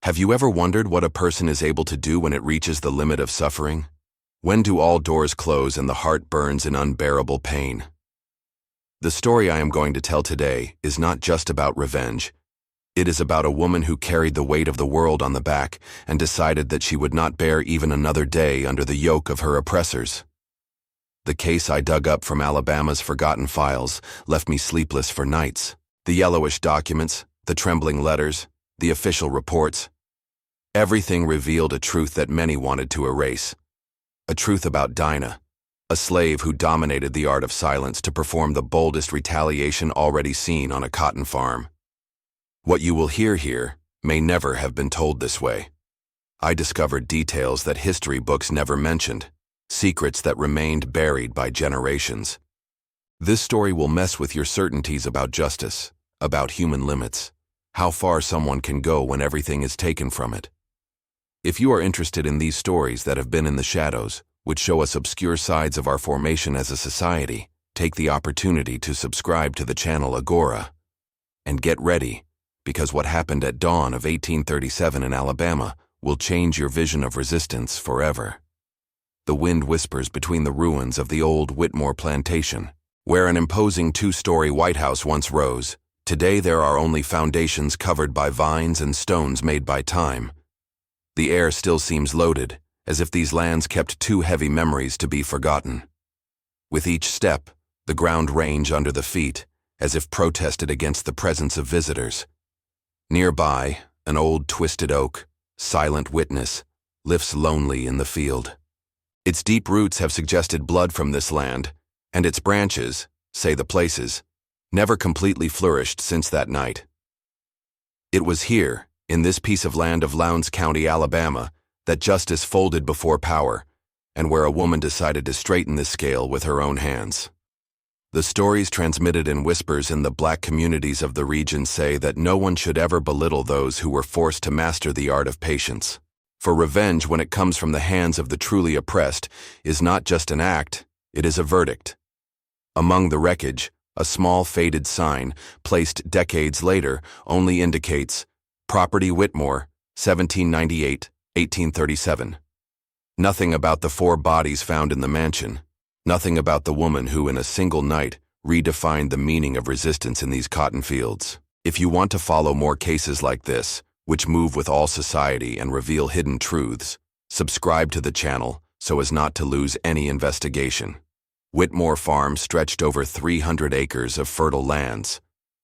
Have you ever wondered what a person is able to do when it reaches the limit of suffering? When do all doors close and the heart burns in unbearable pain? The story I am going to tell today is not just about revenge. It is about a woman who carried the weight of the world on the back and decided that she would not bear even another day under the yoke of her oppressors. The case I dug up from Alabama's forgotten files left me sleepless for nights. The yellowish documents, the trembling letters, the official reports. Everything revealed a truth that many wanted to erase. A truth about Dinah, a slave who dominated the art of silence to perform the boldest retaliation already seen on a cotton farm. What you will hear here may never have been told this way. I discovered details that history books never mentioned, secrets that remained buried by generations. This story will mess with your certainties about justice, about human limits, how far someone can go when everything is taken from it. If you are interested in these stories that have been in the shadows, which show us obscure sides of our formation as a society, take the opportunity to subscribe to the channel Agora. And get ready, because what happened at dawn of 1837 in Alabama will change your vision of resistance forever. The wind whispers between the ruins of the old Whitmore plantation, where an imposing two-story White House once rose. Today there are only foundations covered by vines and stones made by time. The air still seems loaded, as if these lands kept too heavy memories to be forgotten. With each step, the ground ranged under the feet, as if protested against the presence of visitors. Nearby, an old twisted oak, silent witness, lifts lonely in the field. Its deep roots have suggested blood from this land, and its branches, say the places, never completely flourished since that night. It was here, in this piece of land of Lowndes County, Alabama, that justice folded before power, and where a woman decided to straighten the scale with her own hands. The stories transmitted in whispers in the black communities of the region say that no one should ever belittle those who were forced to master the art of patience. For revenge, when it comes from the hands of the truly oppressed, is not just an act, it is a verdict. Among the wreckage, a small faded sign, placed decades later, only indicates Property Whitmore, 1798-1837. Nothing about the 4 bodies found in the mansion. Nothing about the woman who, in a single night, redefined the meaning of resistance in these cotton fields. If you want to follow more cases like this, which move with all society and reveal hidden truths, subscribe to the channel so as not to lose any investigation. Whitmore Farm stretched over 300 acres of fertile lands.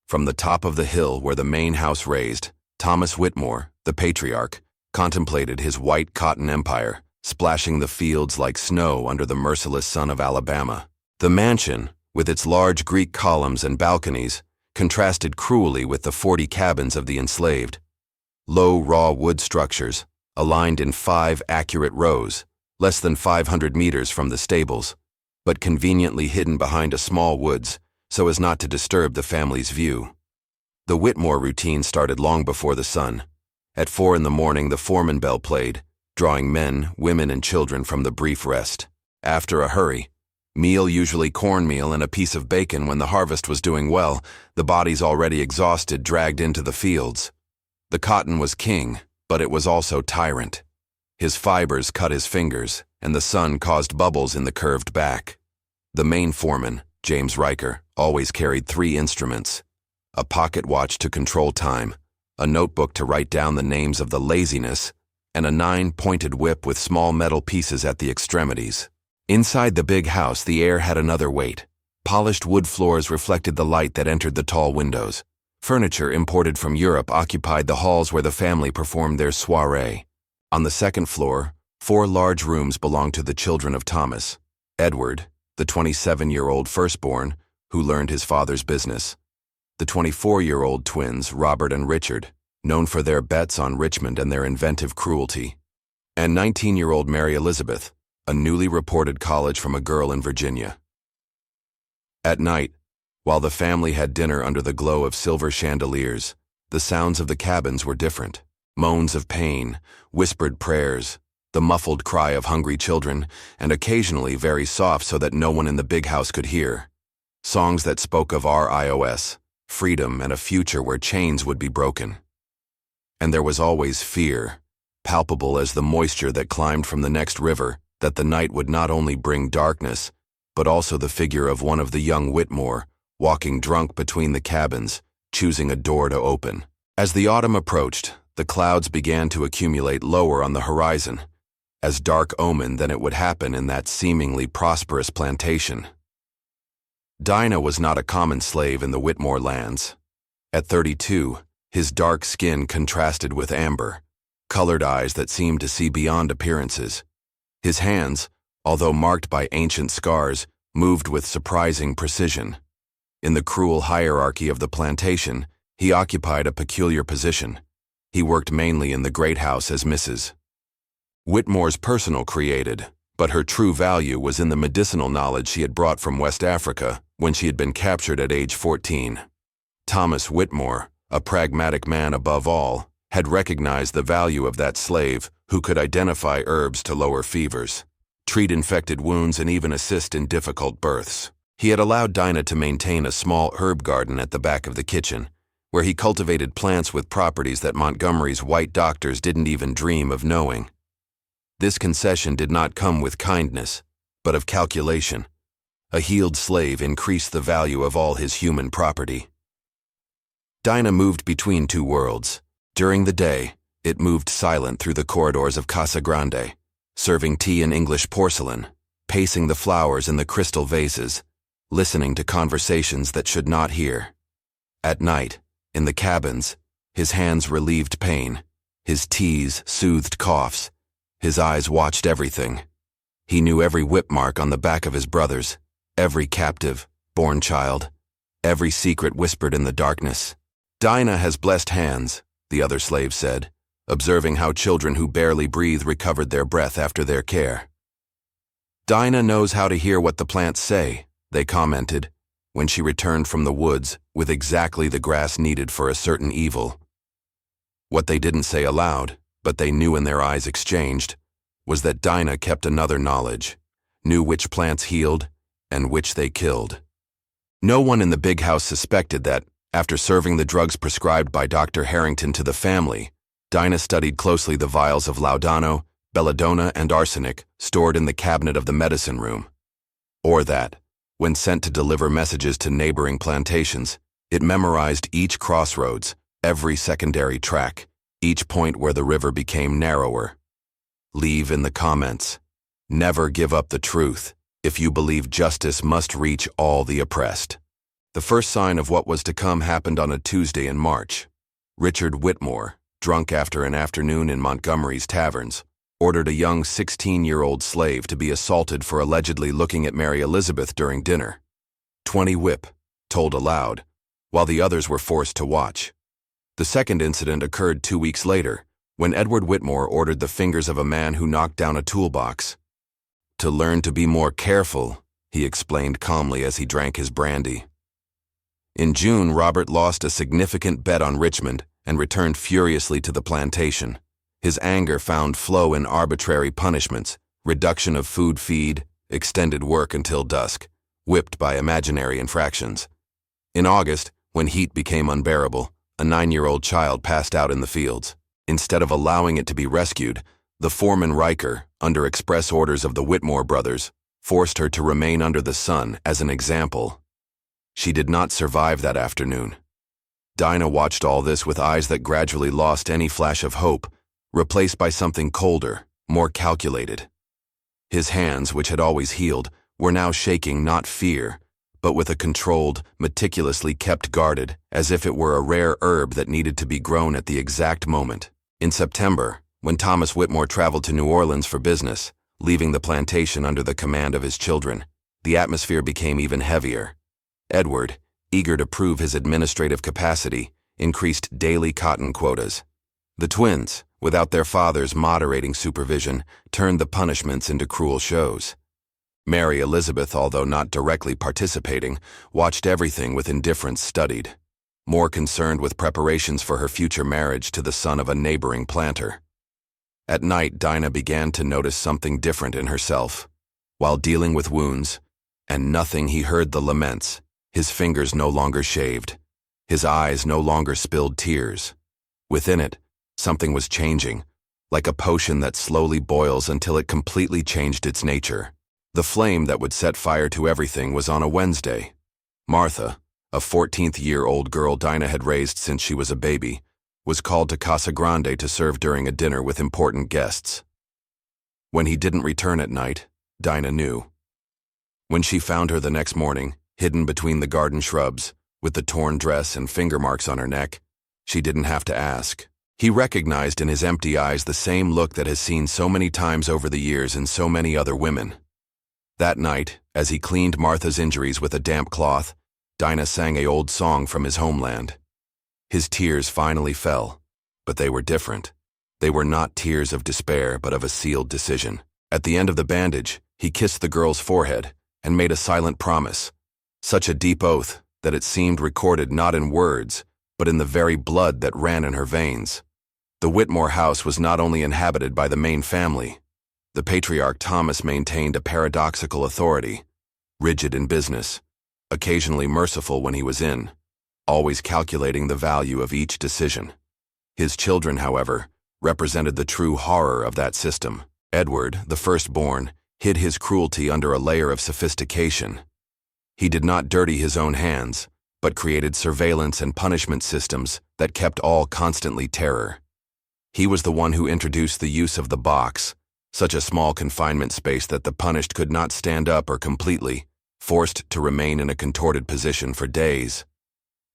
From the top of the hill where the main house raised, Thomas Whitmore, the patriarch, contemplated his white cotton empire, splashing the fields like snow under the merciless sun of Alabama. The mansion, with its large Greek columns and balconies, contrasted cruelly with the 40 cabins of the enslaved. Low, raw wood structures, aligned in 5 accurate rows, less than 500 meters from the stables, but conveniently hidden behind a small woods so as not to disturb the family's view. The Whitmore routine started long before the sun. At 4 in the morning, the foreman bell played, drawing men, women, and children from the brief rest. After a hurry, meal, usually cornmeal and a piece of bacon when the harvest was doing well, the bodies already exhausted dragged into the fields. The cotton was king, but it was also tyrant. His fibers cut his fingers, and the sun caused bubbles in the curved back. The main foreman, James Riker, always carried 3 instruments: a pocket watch to control time, a notebook to write down the names of the laziness, and a 9-pointed whip with small metal pieces at the extremities. Inside the big house, the air had another weight. Polished wood floors reflected the light that entered the tall windows. Furniture imported from Europe occupied the halls where the family performed their soiree. On the 2nd floor, 4 large rooms belonged to the children of Thomas: Edward, the 27-year-old firstborn, who learned his father's business; the 24-year-old twins, Robert and Richard, known for their bets on Richmond and their inventive cruelty; and 19-year-old Mary Elizabeth, a newly reported college from a girl in Virginia. At night, while the family had dinner under the glow of silver chandeliers, the sounds of the cabins were different. Moans of pain, whispered prayers, the muffled cry of hungry children, and occasionally very soft so that no one in the big house could hear. Songs that spoke of RIOS, freedom, and a future where chains would be broken. And there was always fear, palpable as the moisture that climbed from the next river, that the night would not only bring darkness, but also the figure of one of the young Whitmore, walking drunk between the cabins, choosing a door to open. As the autumn approached, the clouds began to accumulate lower on the horizon, as dark omen than it would happen in that seemingly prosperous plantation. Dinah was not a common slave in the Whitmore lands. At 32, his dark skin contrasted with amber, colored eyes that seemed to see beyond appearances. His hands, although marked by ancient scars, moved with surprising precision. In the cruel hierarchy of the plantation, he occupied a peculiar position. He worked mainly in the great house as Mrs. Whitmore's personal created, but her true value was in the medicinal knowledge she had brought from West Africa when she had been captured at age 14. Thomas Whitmore, a pragmatic man above all, had recognized the value of that slave who could identify herbs to lower fevers, treat infected wounds, and even assist in difficult births. He had allowed Dinah to maintain a small herb garden at the back of the kitchen, where he cultivated plants with properties that Montgomery's white doctors didn't even dream of knowing. This concession did not come with kindness, but of calculation. A healed slave increased the value of all his human property. Dinah moved between two worlds. During the day, it moved silent through the corridors of Casa Grande, serving tea in English porcelain, pacing the flowers in the crystal vases, listening to conversations that should not hear. At night, in the cabins, his hands relieved pain, his teas soothed coughs, his eyes watched everything. He knew every whip mark on the back of his brothers, every captive, born child, every secret whispered in the darkness. "Dinah has blessed hands," the other slave said, observing how children who barely breathe recovered their breath after their care. "Dinah knows how to hear what the plants say," they commented, when she returned from the woods with exactly the grass needed for a certain evil. What they didn't say aloud, but they knew in their eyes exchanged, was that Dinah kept another knowledge, knew which plants healed and which they killed. No one in the big house suspected that, after serving the drugs prescribed by Dr. Harrington to the family, Dinah studied closely the vials of laudano, belladonna, and arsenic stored in the cabinet of the medicine room. Or that, when sent to deliver messages to neighboring plantations, it memorized each crossroads, every secondary track, each point where the river became narrower. Leave in the comments. Never give up the truth if you believe justice must reach all the oppressed. The first sign of what was to come happened on a Tuesday in March. Richard Whitmore, drunk after an afternoon in Montgomery's taverns, ordered a young 16-year-old slave to be assaulted for allegedly looking at Mary Elizabeth during dinner. 20 whip, told aloud, while the others were forced to watch. The second incident occurred 2 weeks later, when Edward Whitmore ordered the fingers of a man who knocked down a toolbox. "To learn to be more careful," he explained calmly as he drank his brandy. In June, Robert lost a significant bet on Richmond and returned furiously to the plantation. His anger found flow in arbitrary punishments, reduction of food feed, extended work until dusk, whipped by imaginary infractions. In August, when heat became unbearable, a 9-year-old child passed out in the fields. Instead of allowing it to be rescued, the foreman Riker, under express orders of the Whitmore brothers, forced her to remain under the sun as an example. She did not survive that afternoon. Dinah watched all this with eyes that gradually lost any flash of hope, replaced by something colder, more calculated. His hands, which had always healed, were now shaking not fear, but with a controlled, meticulously kept guarded, as if it were a rare herb that needed to be grown at the exact moment. In September, when Thomas Whitmore traveled to New Orleans for business, leaving the plantation under the command of his children, the atmosphere became even heavier. Edward, eager to prove his administrative capacity, increased daily cotton quotas. The twins, without their father's moderating supervision, turned the punishments into cruel shows. Mary Elizabeth, although not directly participating, watched everything with indifference studied, more concerned with preparations for her future marriage to the son of a neighboring planter. At night, Dinah began to notice something different in herself. While dealing with wounds, and nothing he heard the laments, his fingers no longer shaved, his eyes no longer spilled tears. Within it, Something was changing, like a potion that slowly boils until it completely changed its nature. The flame that would set fire to everything was on a Wednesday. Martha, a 14th-year-old girl Dinah had raised since she was a baby, was called to Casa Grande to serve during a dinner with important guests. When he didn't return at night, Dinah knew. When she found her the next morning, hidden between the garden shrubs, with the torn dress and finger marks on her neck, she didn't have to ask. He recognized in his empty eyes the same look that has seen so many times over the years in so many other women. That night, as he cleaned Martha's injuries with a damp cloth, Dinah sang an old song from his homeland. His tears finally fell, but they were different. They were not tears of despair, but of a sealed decision. At the end of the bandage, he kissed the girl's forehead and made a silent promise, such a deep oath that it seemed recorded not in words, but in the very blood that ran in her veins. The Whitmore house was not only inhabited by the main family. The patriarch Thomas maintained a paradoxical authority, rigid in business, occasionally merciful when he was in, always calculating the value of each decision. His children, however, represented the true horror of that system. Edward, the firstborn, hid his cruelty under a layer of sophistication. He did not dirty his own hands, but created surveillance and punishment systems that kept all constantly terror. He was the one who introduced the use of the box, such a small confinement space that the punished could not stand up or completely, forced to remain in a contorted position for days.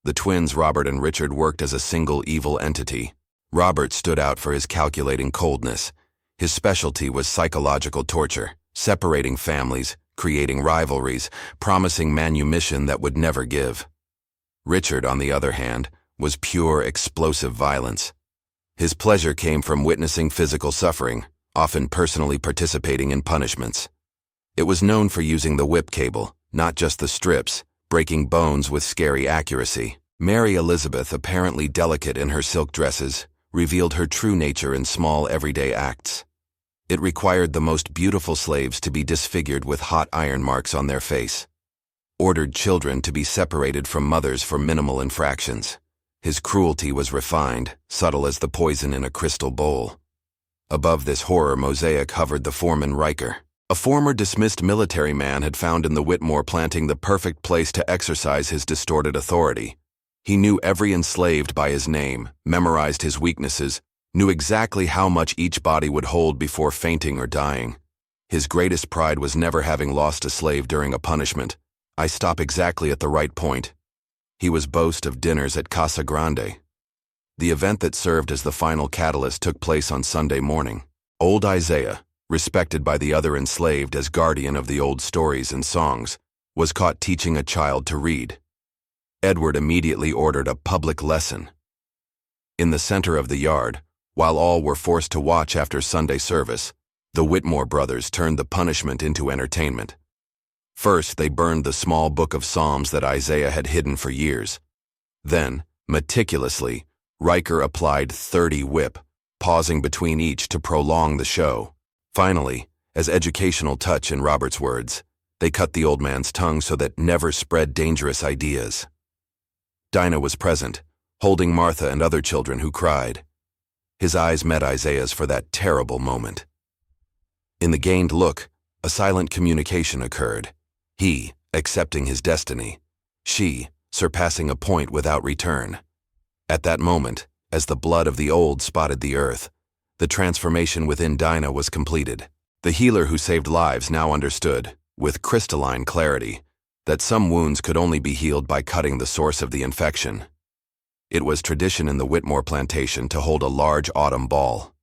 The twins Robert and Richard worked as a single evil entity. Robert stood out for his calculating coldness. His specialty was psychological torture, separating families, creating rivalries, promising manumission that would never give. Richard, on the other hand, was pure explosive violence. His pleasure came from witnessing physical suffering, often personally participating in punishments. It was known for using the whip cable, not just the strips, breaking bones with scary accuracy. Mary Elizabeth, apparently delicate in her silk dresses, revealed her true nature in small everyday acts. It required the most beautiful slaves to be disfigured with hot iron marks on their face. Ordered children to be separated from mothers for minimal infractions. His cruelty was refined, subtle as the poison in a crystal bowl. Above this horror mosaic hovered the foreman Riker. A former dismissed military man had found in the Whitmore planting the perfect place to exercise his distorted authority. He knew every enslaved by his name, memorized his weaknesses, knew exactly how much each body would hold before fainting or dying. His greatest pride was never having lost a slave during a punishment. I stop exactly at the right point. He was boast of dinners at Casa Grande. The event that served as the final catalyst took place on Sunday morning. Old Isaiah, respected by the other enslaved as guardian of the old stories and songs, was caught teaching a child to read. Edward immediately ordered a public lesson. In the center of the yard, while all were forced to watch after Sunday service, the Whitmore brothers turned the punishment into entertainment. First, they burned the small book of Psalms that Isaiah had hidden for years. Then, meticulously, Riker applied 30 whip, pausing between each to prolong the show. Finally, as educational touch in Robert's words, they cut the old man's tongue so that never spread dangerous ideas. Dinah was present, holding Martha and other children who cried. His eyes met Isaiah's for that terrible moment. In the gained look, a silent communication occurred. He, accepting his destiny. She, surpassing a point without return. At that moment, as the blood of the old spotted the earth, the transformation within Dinah was completed. The healer who saved lives now understood, with crystalline clarity, that some wounds could only be healed by cutting the source of the infection. It was tradition in the Whitmore plantation to hold a large autumn ball.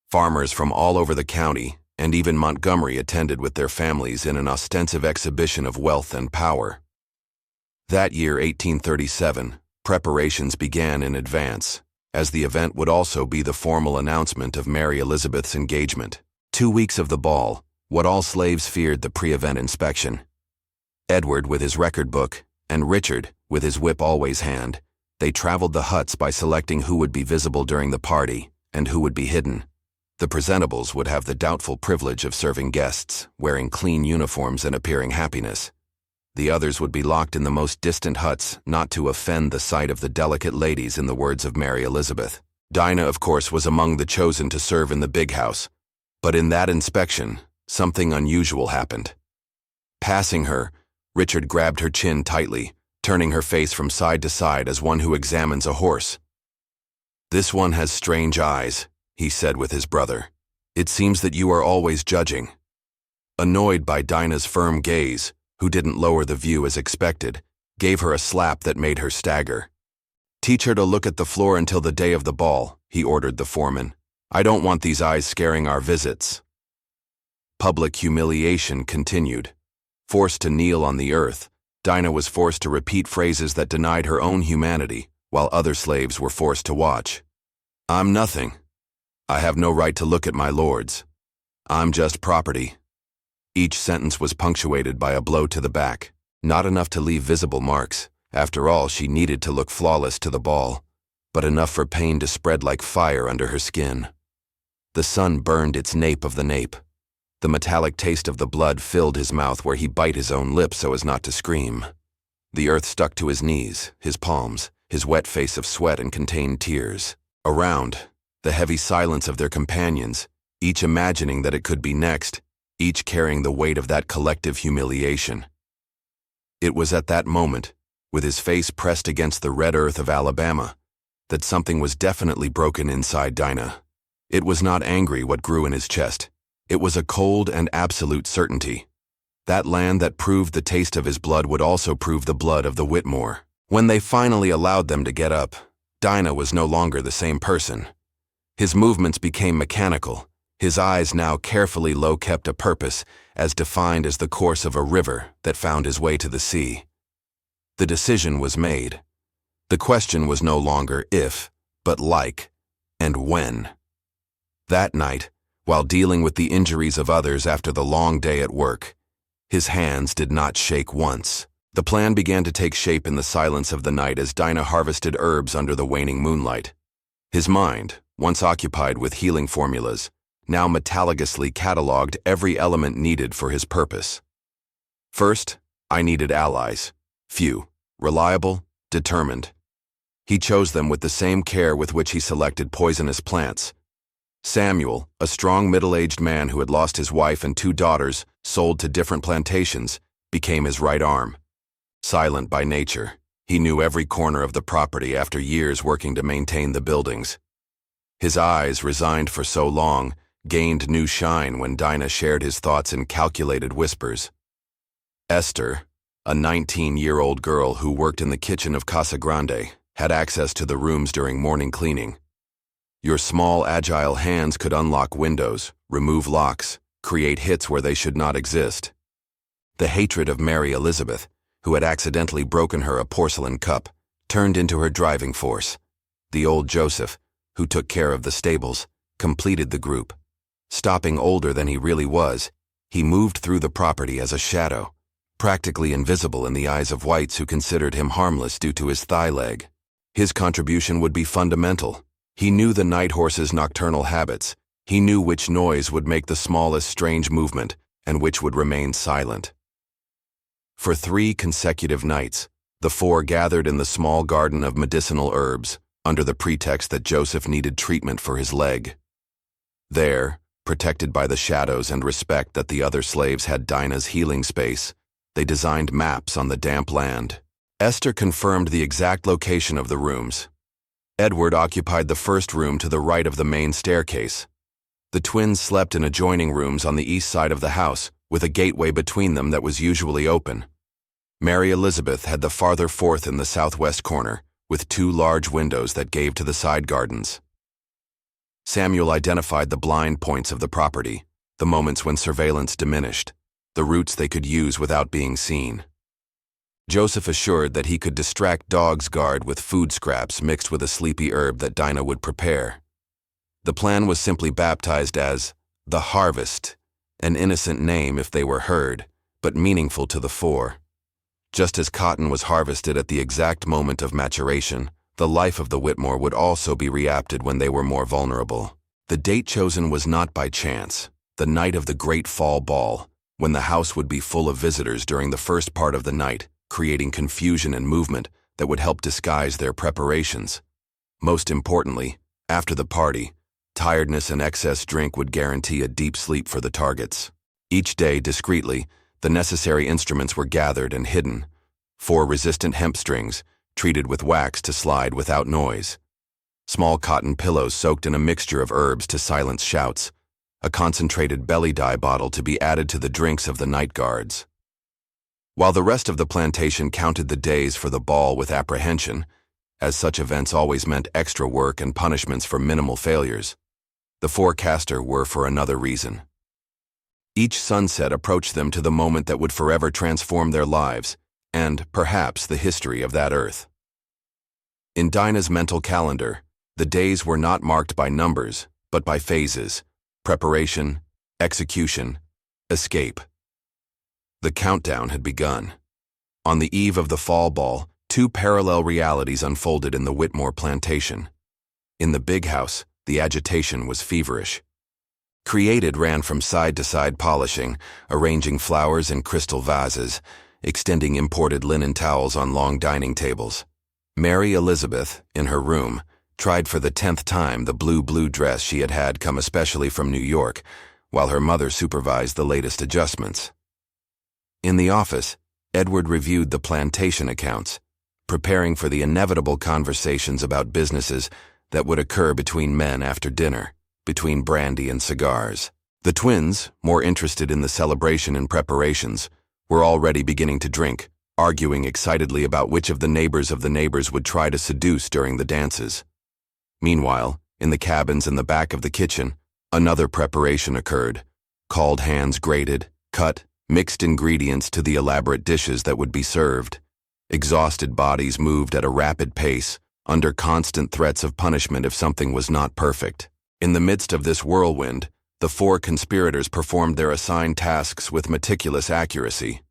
Farmers from all over the county, and even Montgomery, attended with their families in an ostensive exhibition of wealth and power. That year, 1837, preparations began in advance, as the event would also be the formal announcement of Mary Elizabeth's engagement. 2 weeks of the ball, what all slaves feared, the pre-event inspection. Edward with his record book, and Richard with his whip always hand, they traveled the huts by selecting who would be visible during the party and who would be hidden. The presentables would have the doubtful privilege of serving guests, wearing clean uniforms and appearing happiness. The others would be locked in the most distant huts, not to offend the sight of the delicate ladies, in the words of Mary Elizabeth. Dinah, of course, was among the chosen to serve in the big house, but in that inspection, something unusual happened. Passing her, Richard grabbed her chin tightly, turning her face from side to side as one who examines a horse. "This one has strange eyes," he said with his brother. "It seems that you are always judging." Annoyed by Dinah's firm gaze, who didn't lower the view as expected, gave her a slap that made her stagger. "Teach her to look at the floor until the day of the ball," he ordered the foreman. "I don't want these eyes scaring our visits." Public humiliation continued. Forced to kneel on the earth, Dinah was forced to repeat phrases that denied her own humanity, while other slaves were forced to watch. "I'm nothing. I have no right to look at my lords. I'm just property." Each sentence was punctuated by a blow to the back, not enough to leave visible marks. After all, she needed to look flawless to the ball, but enough for pain to spread like fire under her skin. The sun burned its nape of the nape. The metallic taste of the blood filled his mouth where he bit his own lip so as not to scream. The earth stuck to his knees, his palms, his wet face of sweat and contained tears. Around, the heavy silence of their companions, each imagining that it could be next, each carrying the weight of that collective humiliation. It was at that moment, with his face pressed against the red earth of Alabama, that something was definitely broken inside Dinah. It was not angry what grew in his chest. It was a cold and absolute certainty. That land that proved the taste of his blood would also prove the blood of the Whitmore. When they finally allowed them to get up, Dinah was no longer the same person. His movements became mechanical, his eyes now carefully low-kept a purpose as defined as the course of a river that found his way to the sea. The decision was made. The question was no longer if, but like, and when. That night, while dealing with the injuries of others after the long day at work, his hands did not shake once. The plan began to take shape in the silence of the night as Dinah harvested herbs under the waning moonlight. His mind, once occupied with healing formulas, now metalligously catalogued every element needed for his purpose. First, I needed allies. Few, reliable, determined. He chose them with the same care with which he selected poisonous plants. Samuel, a strong middle-aged man who had lost his wife and 2 daughters, sold to different plantations, became his right arm. Silent by nature, he knew every corner of the property after years working to maintain the buildings. His eyes, resigned for so long, gained new shine when Dinah shared his thoughts in calculated whispers. Esther, a 19-year-old girl who worked in the kitchen of Casa Grande, had access to the rooms during morning cleaning. Your small, agile hands could unlock windows, remove locks, create hits where they should not exist. The hatred of Mary Elizabeth, who had accidentally broken her a porcelain cup, turned into her driving force. The old Joseph, who took care of the stables, completed the group. Stopping older than he really was, he moved through the property as a shadow, practically invisible in the eyes of whites who considered him harmless due to his thigh leg. His contribution would be fundamental. He knew the night horse's nocturnal habits. He knew which noise would make the smallest strange movement and which would remain silent. For 3 consecutive nights, the 4 gathered in the small garden of medicinal herbs, under the pretext that Joseph needed treatment for his leg. There, protected by the shadows and respect that the other slaves had Dinah's healing space, they designed maps on the damp land. Esther confirmed the exact location of the rooms. Edward occupied the first room to the right of the main staircase. The twins slept in adjoining rooms on the east side of the house, with a gateway between them that was usually open. Mary Elizabeth had the farther fourth in the southwest corner, with 2 large windows that gave to the side gardens. Samuel identified the blind points of the property, the moments when surveillance diminished, the routes they could use without being seen. Joseph assured that he could distract Dog's Guard with food scraps mixed with a sleepy herb that Dinah would prepare. The plan was simply baptized as the Harvest, an innocent name if they were heard, but meaningful to the 4. Just as cotton was harvested at the exact moment of maturation, the life of the Whitmore would also be reapted when they were more vulnerable. The date chosen was not by chance, the night of the Great Fall Ball, when the house would be full of visitors during the first part of the night, creating confusion and movement that would help disguise their preparations. Most importantly, After the party, tiredness and excess drink would guarantee a deep sleep for the targets. Each day, discreetly, the necessary instruments were gathered and hidden. 4 resistant hemp strings, treated with wax to slide without noise. Small cotton pillows soaked in a mixture of herbs to silence shouts. A concentrated belly dye bottle to be added to the drinks of the night guards. While the rest of the plantation counted the days for the ball with apprehension, as such events always meant extra work and punishments for minimal failures, the forecaster were for another reason. Each sunset approached them to the moment that would forever transform their lives, and, perhaps, the history of that earth. In Dinah's mental calendar, the days were not marked by numbers, but by phases: preparation, execution, escape. The countdown had begun. On the eve of the fall ball, 2 parallel realities unfolded in the Whitmore plantation. In the big house, the agitation was feverish. Created ran from side to side polishing, arranging flowers in crystal vases, extending imported linen towels on long dining tables. Mary Elizabeth, in her room, tried for the 10th time the blue dress she had come especially from New York, while her mother supervised the latest adjustments. In the office, Edward reviewed the plantation accounts, preparing for the inevitable conversations about businesses that would occur between men after dinner, between brandy and cigars. The twins, more interested in the celebration and preparations, were already beginning to drink, arguing excitedly about which of the neighbors would try to seduce during the dances. Meanwhile, in the cabins in the back of the kitchen, another preparation occurred. Called hands grated, cut, mixed ingredients to the elaborate dishes that would be served. Exhausted bodies moved at a rapid pace, under constant threats of punishment if something was not perfect. In the midst of this whirlwind, the 4 conspirators performed their assigned tasks with meticulous accuracy.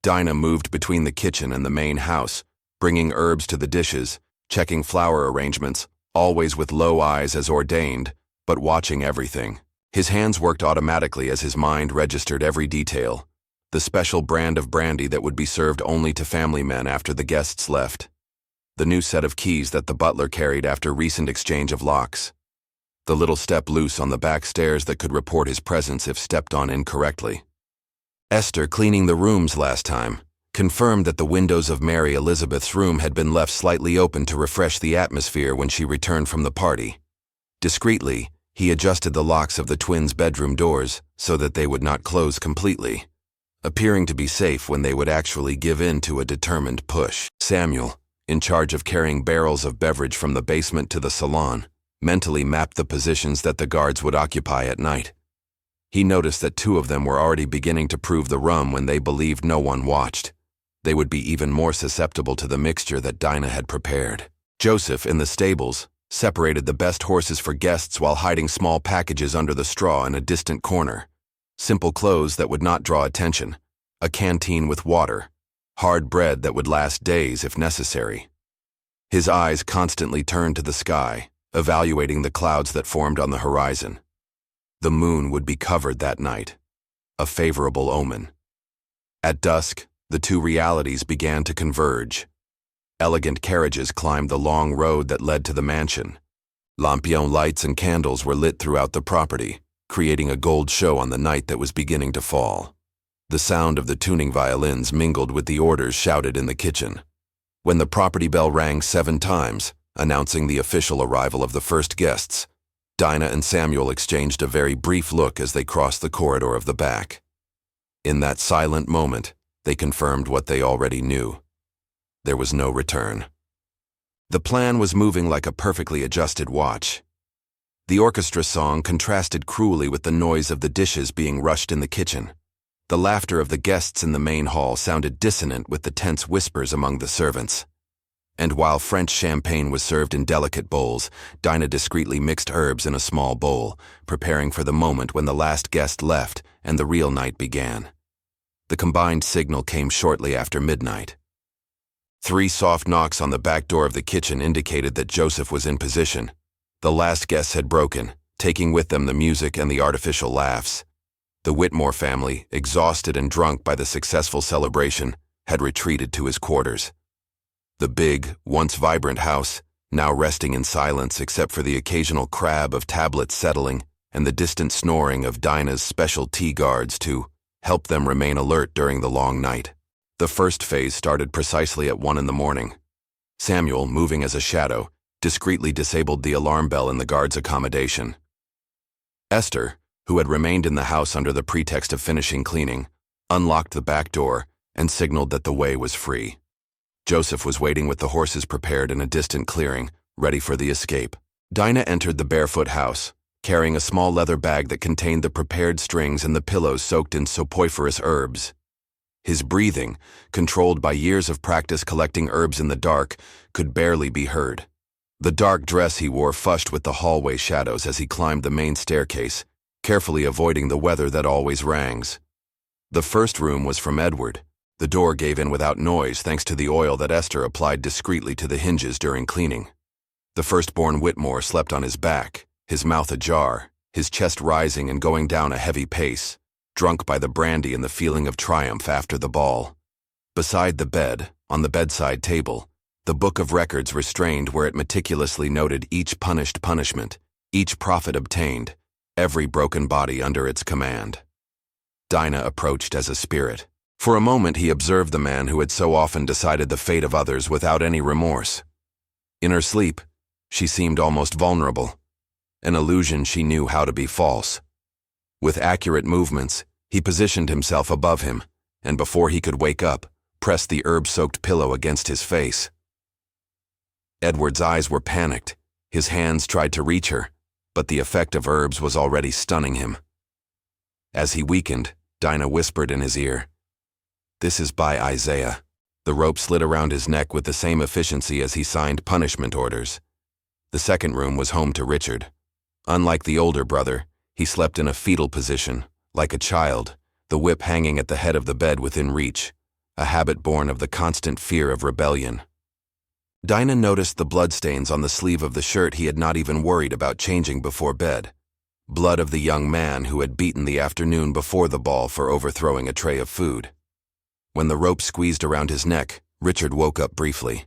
Dinah moved between the kitchen and the main house, bringing herbs to the dishes, checking flower arrangements, always with low eyes as ordained, but watching everything. His hands worked automatically as his mind registered every detail. The special brand of brandy that would be served only to family men after the guests left. The new set of keys that the butler carried after recent exchange of locks. The little step loose on the back stairs that could report his presence if stepped on incorrectly. Esther, cleaning the rooms last time, confirmed that the windows of Mary Elizabeth's room had been left slightly open to refresh the atmosphere when she returned from the party. Discreetly, he adjusted the locks of the twins' bedroom doors so that they would not close completely, appearing to be safe when they would actually give in to a determined push. Samuel, in charge of carrying barrels of beverage from the basement to the salon, mentally mapped the positions that the guards would occupy at night. He noticed that 2 of them were already beginning to prove the rum when they believed no one watched. They would be even more susceptible to the mixture that Dinah had prepared. Joseph, in the stables, separated the best horses for guests while hiding small packages under the straw in a distant corner. Simple clothes that would not draw attention, a canteen with water, hard bread that would last days if necessary. His eyes constantly turned to the sky, evaluating the clouds that formed on the horizon. The moon would be covered that night, a favorable omen. At dusk, the 2 realities began to converge. Elegant carriages climbed the long road that led to the mansion. Lampion lights and candles were lit throughout the property, creating a gold show on the night that was beginning to fall. The sound of the tuning violins mingled with the orders shouted in the kitchen. When the property bell rang 7 times, announcing the official arrival of the first guests, Dinah and Samuel exchanged a very brief look as they crossed the corridor of the back. In that silent moment, they confirmed what they already knew. There was no return. The plan was moving like a perfectly adjusted watch. The orchestra song contrasted cruelly with the noise of the dishes being rushed in the kitchen. The laughter of the guests in the main hall sounded dissonant with the tense whispers among the servants. And while French champagne was served in delicate bowls, Dinah discreetly mixed herbs in a small bowl, preparing for the moment when the last guest left and the real night began. The combined signal came shortly after midnight. 3 soft knocks on the back door of the kitchen indicated that Joseph was in position. The last guests had broken, taking with them the music and the artificial laughs. The Whitmore family, exhausted and drunk by the successful celebration, had retreated to his quarters. The big, once vibrant house, now resting in silence except for the occasional crab of tablets settling and the distant snoring of Dinah's special tea guards to help them remain alert during the long night. The first phase started precisely at 1 in the morning. Samuel, moving as a shadow, discreetly disabled the alarm bell in the guard's accommodation. Esther, who had remained in the house under the pretext of finishing cleaning, unlocked the back door and signaled that the way was free. Joseph was waiting with the horses prepared in a distant clearing, ready for the escape. Dinah entered the barefoot house, carrying a small leather bag that contained the prepared strings and the pillows soaked in soporiferous herbs. His breathing, controlled by years of practice collecting herbs in the dark, could barely be heard. The dark dress he wore fushed with the hallway shadows as he climbed the main staircase, carefully avoiding the weather that always rangs. The first room was from Edward. The door gave in without noise thanks to the oil that Esther applied discreetly to the hinges during cleaning. The firstborn Whitmore slept on his back, his mouth ajar, his chest rising and going down a heavy pace, drunk by the brandy and the feeling of triumph after the ball. Beside the bed, on the bedside table, the book of records restrained where it meticulously noted each punished punishment, each profit obtained, every broken body under its command. Dinah approached as a spirit. For a moment he observed the man who had so often decided the fate of others without any remorse. In her sleep, she seemed almost vulnerable, an illusion she knew how to be false. With accurate movements, he positioned himself above him, and before he could wake up, pressed the herb-soaked pillow against his face. Edward's eyes were panicked. His hands tried to reach her, but the effect of herbs was already stunning him. As he weakened, Dinah whispered in his ear, "This is by Isaiah." The rope slid around his neck with the same efficiency as he signed punishment orders. The second room was home to Richard. Unlike the older brother, he slept in a fetal position, like a child, the whip hanging at the head of the bed within reach, a habit born of the constant fear of rebellion. Dinah noticed the bloodstains on the sleeve of the shirt he had not even worried about changing before bed. Blood of the young man who had beaten the afternoon before the ball for overthrowing a tray of food. When the rope squeezed around his neck, Richard woke up briefly.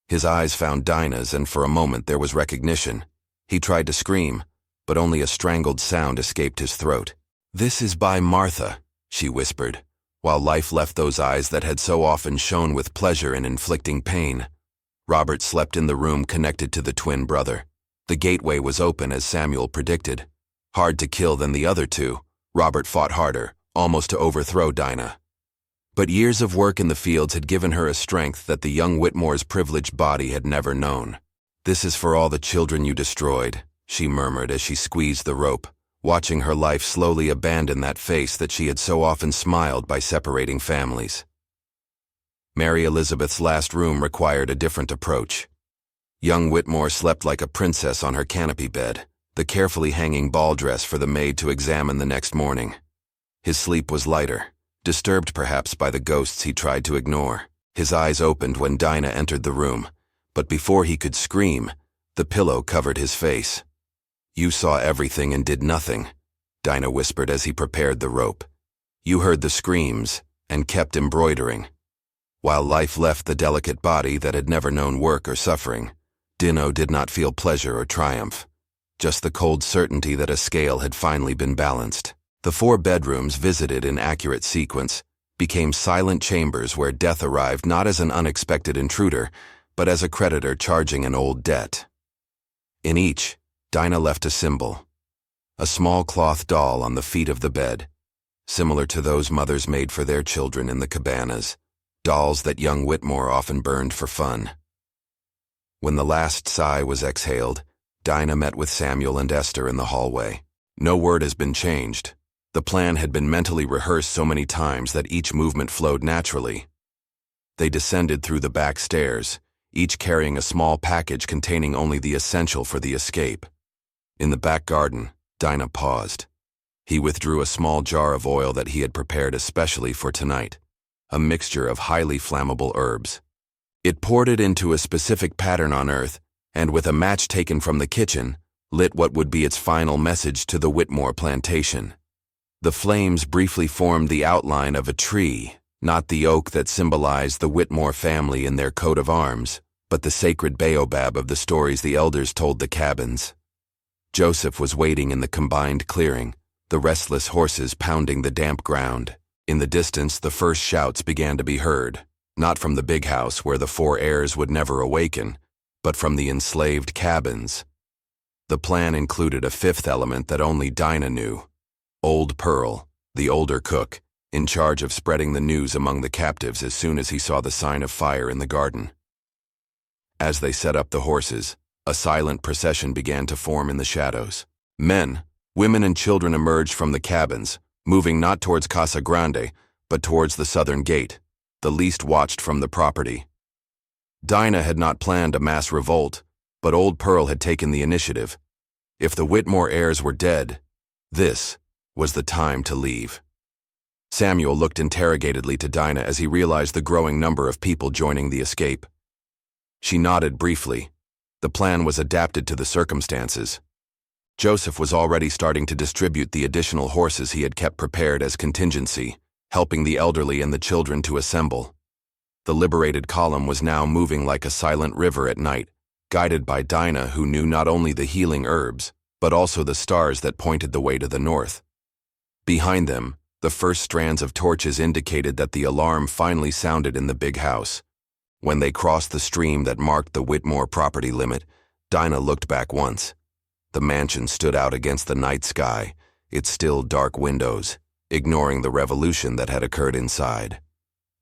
His eyes found Dinah's, and for a moment there was recognition. He tried to scream, but only a strangled sound escaped his throat. "This is by Martha," she whispered, while life left those eyes that had so often shone with pleasure in inflicting pain. Robert slept in the room connected to the twin brother. The gateway was open as Samuel predicted. Hard to kill than the other two, Robert fought harder, almost to overthrow Dinah. But years of work in the fields had given her a strength that the young Whitmore's privileged body had never known. "This is for all the children you destroyed," she murmured as she squeezed the rope, watching her life slowly abandon that face that she had so often smiled by separating families. Mary Elizabeth's last room required a different approach. Young Whitmore slept like a princess on her canopy bed, the carefully hanging ball dress for the maid to examine the next morning. His sleep was lighter, disturbed perhaps by the ghosts he tried to ignore. His eyes opened when Dinah entered the room, but before he could scream, the pillow covered his face. "You saw everything and did nothing," Dinah whispered as he prepared the rope. "You heard the screams and kept embroidering." While life left the delicate body that had never known work or suffering, Dinah did not feel pleasure or triumph, just the cold certainty that a scale had finally been balanced. The 4 bedrooms, visited in accurate sequence, became silent chambers where death arrived not as an unexpected intruder, but as a creditor charging an old debt. In each, Dinah left a symbol, a small cloth doll on the feet of the bed, similar to those mothers made for their children in the cabanas, dolls that young Whitmore often burned for fun. When the last sigh was exhaled, Dinah met with Samuel and Esther in the hallway. No word has been changed. The plan had been mentally rehearsed so many times that each movement flowed naturally. They descended through the back stairs, each carrying a small package containing only the essential for the escape. In the back garden, Dinah paused. He withdrew a small jar of oil that he had prepared especially for tonight, a mixture of highly flammable herbs. It poured it into a specific pattern on earth, and with a match taken from the kitchen, lit what would be its final message to the Whitmore plantation. The flames briefly formed the outline of a tree, not the oak that symbolized the Whitmore family in their coat of arms, but the sacred baobab of the stories the elders told the cabins. Joseph was waiting in the combined clearing, the restless horses pounding the damp ground. In the distance, the first shouts began to be heard, not from the big house where the four heirs would never awaken, but from the enslaved cabins. The plan included a fifth element that only Dinah knew. Old Pearl, the older cook, in charge of spreading the news among the captives as soon as he saw the sign of fire in the garden. As they set up the horses, a silent procession began to form in the shadows. Men, women, and children emerged from the cabins, moving not towards Casa Grande, but towards the southern gate, the least watched from the property. Dinah had not planned a mass revolt, but Old Pearl had taken the initiative. If the Whitmore heirs were dead, this was the time to leave. Samuel looked interrogatedly to Dinah as he realized the growing number of people joining the escape. She nodded briefly. The plan was adapted to the circumstances. Joseph was already starting to distribute the additional horses he had kept prepared as contingency, helping the elderly and the children to assemble. The liberated column was now moving like a silent river at night, guided by Dinah, who knew not only the healing herbs, but also the stars that pointed the way to the north. Behind them, the first strands of torches indicated that the alarm finally sounded in the big house. When they crossed the stream that marked the Whitmore property limit, Dinah looked back once. The mansion stood out against the night sky, its still dark windows, ignoring the revolution that had occurred inside.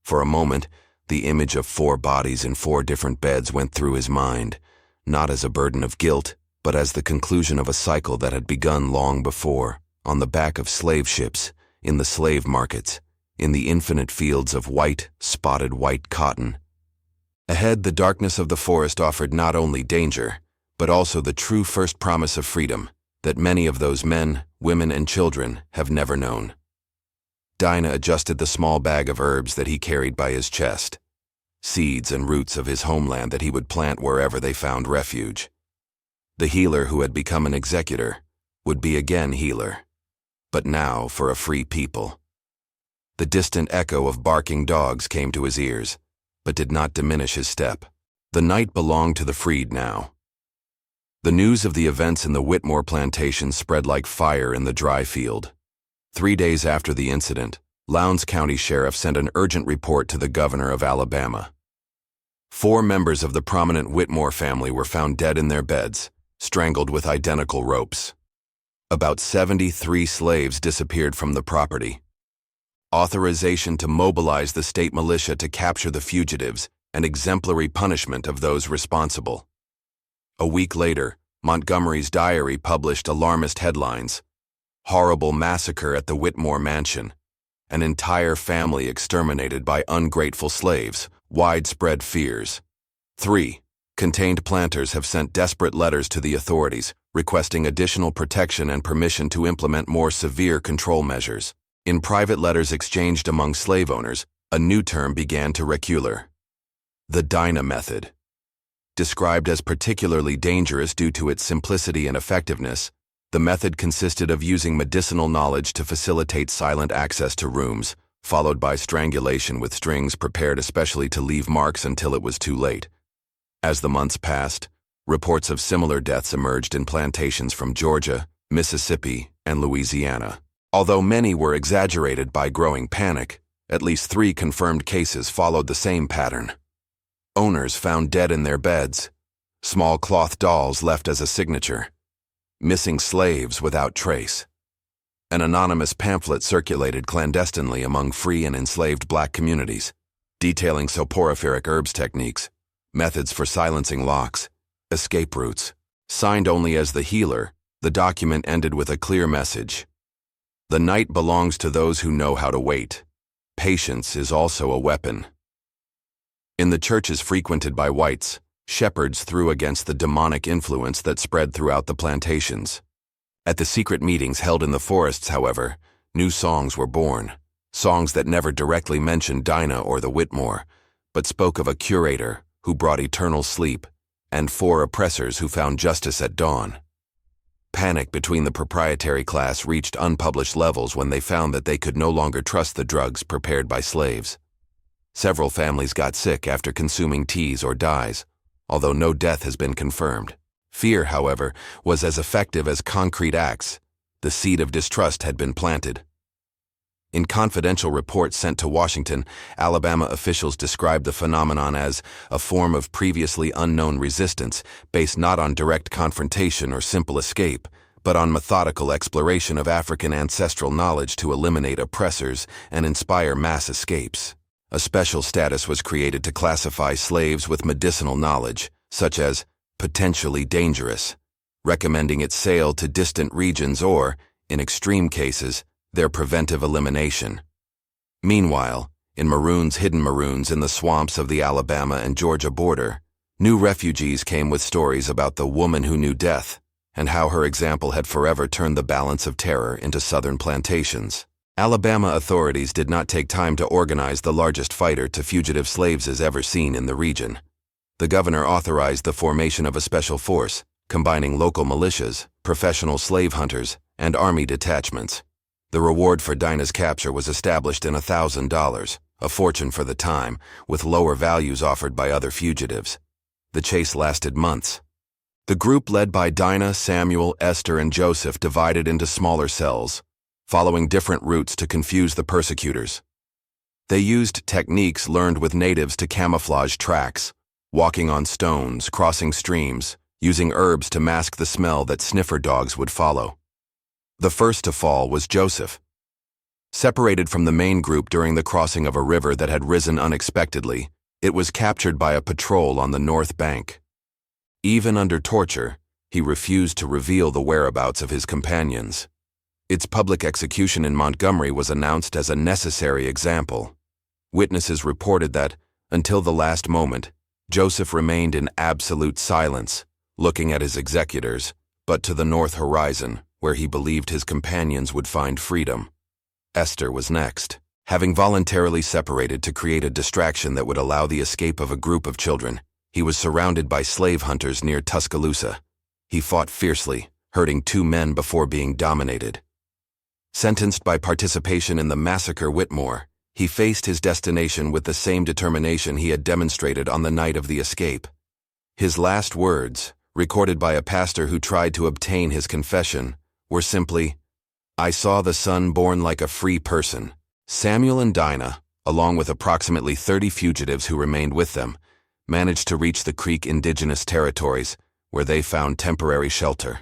For a moment, the image of 4 bodies in 4 different beds went through his mind, not as a burden of guilt, but as the conclusion of a cycle that had begun long before, on the back of slave ships, in the slave markets, in the infinite fields of white, spotted white cotton. Ahead, the darkness of the forest offered not only danger, but also the true first promise of freedom that many of those men, women, and children have never known. Dinah adjusted the small bag of herbs that he carried by his chest, seeds and roots of his homeland that he would plant wherever they found refuge. The healer who had become an executor would be again healer, but now for a free people. The distant echo of barking dogs came to his ears, but did not diminish his step. The night belonged to the freed now. The news of the events in the Whitmore plantation spread like fire in the dry field. 3 days after the incident, Lowndes County Sheriff sent an urgent report to the governor of Alabama. 4 members of the prominent Whitmore family were found dead in their beds, strangled with identical ropes. About 73 slaves disappeared from the property. Authorization to mobilize the state militia to capture the fugitives and exemplary punishment of those responsible. A week later, Montgomery's Diary published alarmist headlines: Horrible massacre at the Whitmore mansion. An entire family exterminated by ungrateful slaves. Widespread fears. 3. Contained planters have sent desperate letters to the authorities, requesting additional protection and permission to implement more severe control measures. In private letters exchanged among slave owners, a new term began to recur: the Dinah method. Described as particularly dangerous due to its simplicity and effectiveness, the method consisted of using medicinal knowledge to facilitate silent access to rooms, followed by strangulation with strings prepared especially to leave marks until it was too late. As the months passed, reports of similar deaths emerged in plantations from Georgia, Mississippi, and Louisiana. Although many were exaggerated by growing panic, at least 3 confirmed cases followed the same pattern. Owners found dead in their beds, small cloth dolls left as a signature, missing slaves without trace. An anonymous pamphlet circulated clandestinely among free and enslaved black communities, detailing soporific herbs techniques, methods for silencing locks, escape routes. Signed only as the healer, the document ended with a clear message: the night belongs to those who know how to wait. Patience is also a weapon. In the churches frequented by whites, shepherds threw against the demonic influence that spread throughout the plantations. At the secret meetings held in the forests, however, new songs were born, songs that never directly mentioned Dinah or the Whitmore, but spoke of a curator who brought eternal sleep, and 4 oppressors who found justice at dawn. Panic between the proprietary class reached unpublished levels when they found that they could no longer trust the drugs prepared by slaves. Several families got sick after consuming teas or dyes, although no death has been confirmed. Fear, however, was as effective as concrete acts. The seed of distrust had been planted. In confidential reports sent to Washington, Alabama officials described the phenomenon as a form of previously unknown resistance based not on direct confrontation or simple escape, but on methodical exploration of African ancestral knowledge to eliminate oppressors and inspire mass escapes. A special status was created to classify slaves with medicinal knowledge, such as potentially dangerous, recommending its sale to distant regions or, in extreme cases, their preventive elimination. Meanwhile, in hidden maroons in the swamps of the Alabama and Georgia border, new refugees came with stories about the woman who knew death and how her example had forever turned the balance of terror into southern plantations. Alabama authorities did not take time to organize the largest fighter to fugitive slaves ever seen in the region. The governor authorized the formation of a special force, combining local militias, professional slave hunters, and army detachments. The reward for Dinah's capture was established in $1,000, a fortune for the time, with lower values offered by other fugitives. The chase lasted months. The group led by Dinah, Samuel, Esther, and Joseph divided into smaller cells, following different routes to confuse the persecutors. They used techniques learned with natives to camouflage tracks, walking on stones, crossing streams, using herbs to mask the smell that sniffer dogs would follow. The first to fall was Joseph. Separated from the main group during the crossing of a river that had risen unexpectedly, it was captured by a patrol on the north bank. Even under torture, he refused to reveal the whereabouts of his companions. Its public execution in Montgomery was announced as a necessary example. Witnesses reported that, until the last moment, Joseph remained in absolute silence, looking at his executors, but to the north horizon, where he believed his companions would find freedom. Esther was next. Having voluntarily separated to create a distraction that would allow the escape of a group of children, he was surrounded by slave hunters near Tuscaloosa. He fought fiercely, hurting 2 men before being dominated. Sentenced by participation in the massacre Whitmore, he faced his destination with the same determination he had demonstrated on the night of the escape. His last words, recorded by a pastor who tried to obtain his confession, were simply, "I saw the son born like a free person." Samuel and Dinah, along with approximately 30 fugitives who remained with them, managed to reach the Creek indigenous territories, where they found temporary shelter.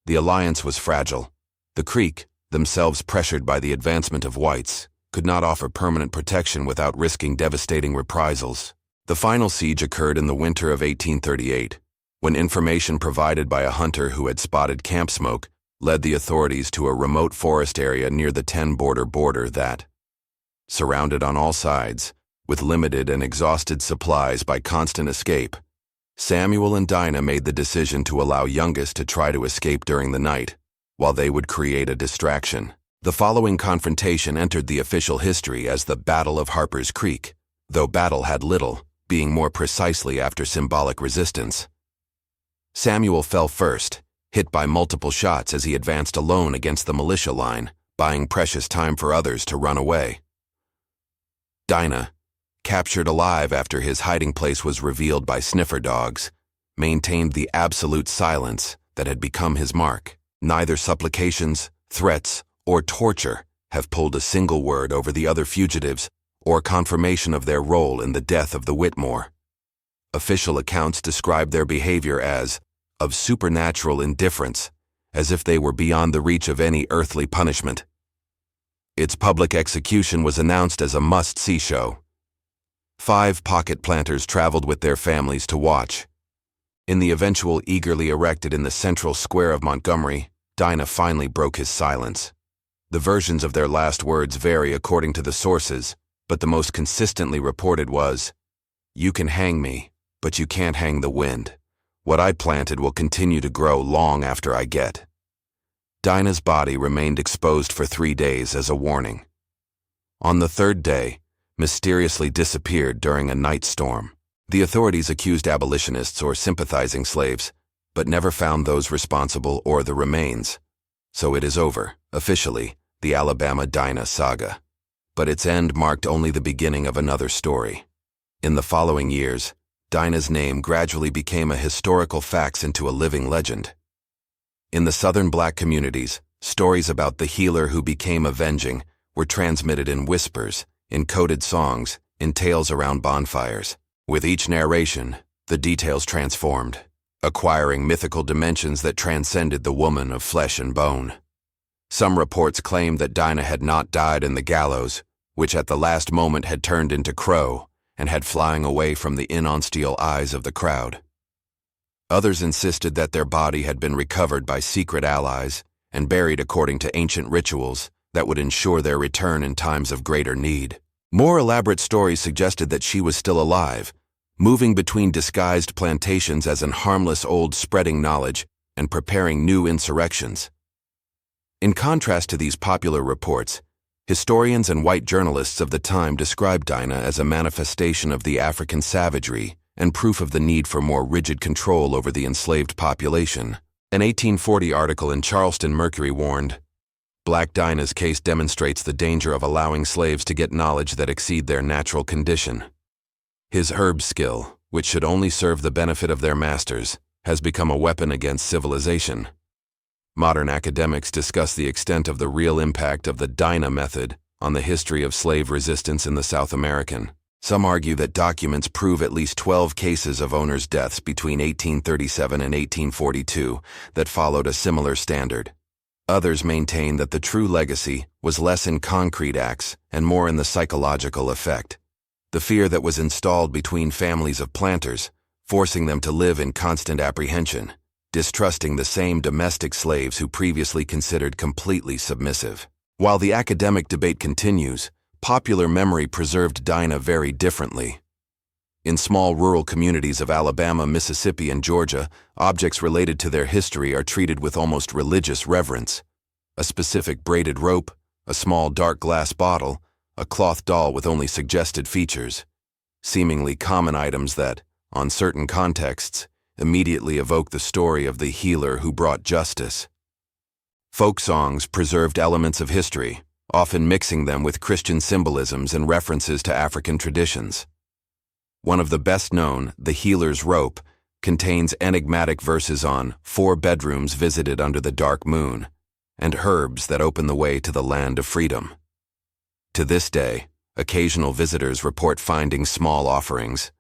The alliance was fragile. The Creek, themselves pressured by the advancement of whites, could not offer permanent protection without risking devastating reprisals. The final siege occurred in the winter of 1838, when information provided by a hunter who had spotted camp smoke led the authorities to a remote forest area near the 10-border that, surrounded on all sides, with limited and exhausted supplies by constant escape, Samuel and Dinah made the decision to allow youngest to try to escape during the night, while they would create a distraction. The following confrontation entered the official history as the Battle of Harper's Creek, though battle had little, being more precisely after symbolic resistance. Samuel fell first, hit by multiple shots as he advanced alone against the militia line, buying precious time for others to run away. Dinah, captured alive after his hiding place was revealed by sniffer dogs, maintained the absolute silence that had become his mark. Neither supplications, threats, or torture have pulled a single word over the other fugitives or confirmation of their role in the death of the Whitmore. Official accounts describe their behavior as of supernatural indifference, as if they were beyond the reach of any earthly punishment. Its public execution was announced as a must-see show. 5 pocket planters traveled with their families to watch. In the eventual eagerly erected in the central square of Montgomery, Dinah finally broke his silence. The versions of their last words vary according to the sources, but the most consistently reported was, "You can hang me, but you can't hang the wind. What I planted will continue to grow long after I get." Dinah's body remained exposed for 3 days as a warning. On the 3rd day, mysteriously disappeared during a night storm. The authorities accused abolitionists or sympathizing slaves, but never found those responsible or the remains. So it is over, officially, the Alabama Dinah saga. But its end marked only the beginning of another story. In the following years, Dinah's name gradually became a historical fax into a living legend. In the southern black communities, stories about the healer who became avenging were transmitted in whispers, in coded songs, in tales around bonfires. With each narration, the details transformed, acquiring mythical dimensions that transcended the woman of flesh and bone. Some reports claimed that Dinah had not died in the gallows, which at the last moment had turned into crow and had flying away from the inonstial eyes of the crowd. Others insisted that their body had been recovered by secret allies and buried according to ancient rituals that would ensure their return in times of greater need. More elaborate stories suggested that she was still alive, moving between disguised plantations as an harmless old spreading knowledge and preparing new insurrections. In contrast to these popular reports, historians and white journalists of the time described Dinah as a manifestation of the African savagery and proof of the need for more rigid control over the enslaved population. An 1840 article in Charleston Mercury warned, "Black Dinah's case demonstrates the danger of allowing slaves to get knowledge that exceed their natural condition. His herb skill, which should only serve the benefit of their masters, has become a weapon against civilization." Modern academics discuss the extent of the real impact of the Dinah method on the history of slave resistance in the South American. Some argue that documents prove at least 12 cases of owners' deaths between 1837 and 1842 that followed a similar standard. Others maintain that the true legacy was less in concrete acts and more in the psychological effect, the fear that was installed between families of planters, forcing them to live in constant apprehension, distrusting the same domestic slaves who previously considered completely submissive. While the academic debate continues, popular memory preserved Dinah very differently. In small rural communities of Alabama, Mississippi, and Georgia, objects related to their history are treated with almost religious reverence. A specific braided rope, a small dark glass bottle, a cloth doll with only suggested features. Seemingly common items that, on certain contexts, immediately evoke the story of the healer who brought justice. Folk songs preserved elements of history, often mixing them with Christian symbolisms and references to African traditions. One of the best known, The Healer's Rope, contains enigmatic verses on 4 bedrooms visited under the dark moon, and herbs that open the way to the land of freedom. To this day, occasional visitors report finding small offerings,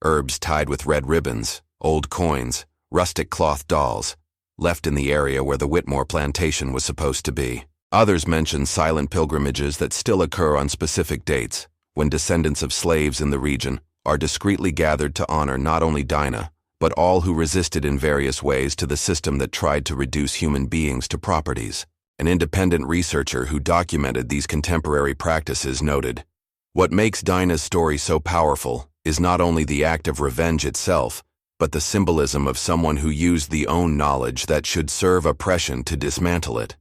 herbs tied with red ribbons, old coins, rustic cloth dolls, left in the area where the Whitmore plantation was supposed to be. Others mention silent pilgrimages that still occur on specific dates, when descendants of slaves in the region are discreetly gathered to honor not only Dinah, but all who resisted in various ways to the system that tried to reduce human beings to properties. An independent researcher who documented these contemporary practices noted, "What makes Dinah's story so powerful is not only the act of revenge itself, but the symbolism of someone who used the own knowledge that should serve oppression to dismantle it.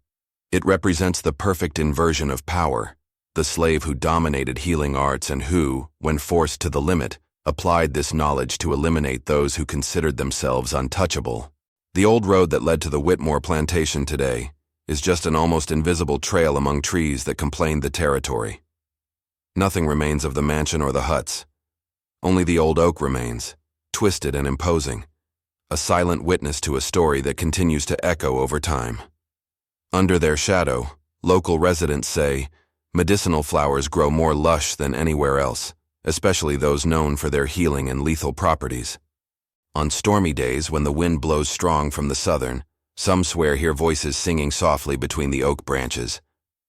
It represents the perfect inversion of power, the slave who dominated healing arts and who, when forced to the limit, applied this knowledge to eliminate those who considered themselves untouchable. The old road that led to the Whitmore plantation today is just an almost invisible trail among trees that complained the territory. Nothing remains of the mansion or the huts. Only the old oak remains, twisted and imposing, a silent witness to a story that continues to echo over time. Under their shadow, local residents say, medicinal flowers grow more lush than anywhere else, especially those known for their healing and lethal properties. On stormy days when the wind blows strong from the southern, some swear hear voices singing softly between the oak branches,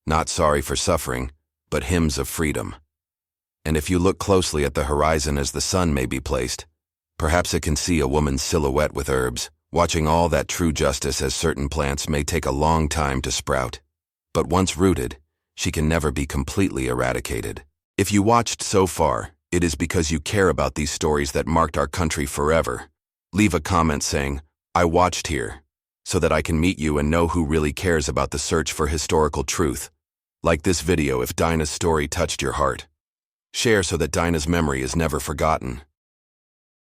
not sorry for suffering, but hymns of freedom. And if you look closely at the horizon as the sun may be placed, perhaps it can see a woman's silhouette with herbs, watching all that true justice as certain plants may take a long time to sprout. But once rooted, she can never be completely eradicated. If you watched so far, it is because you care about these stories that marked our country forever. Leave a comment saying, "I watched here," so that I can meet you and know who really cares about the search for historical truth. Like this video if Dinah's story touched your heart. Share so that Dinah's memory is never forgotten.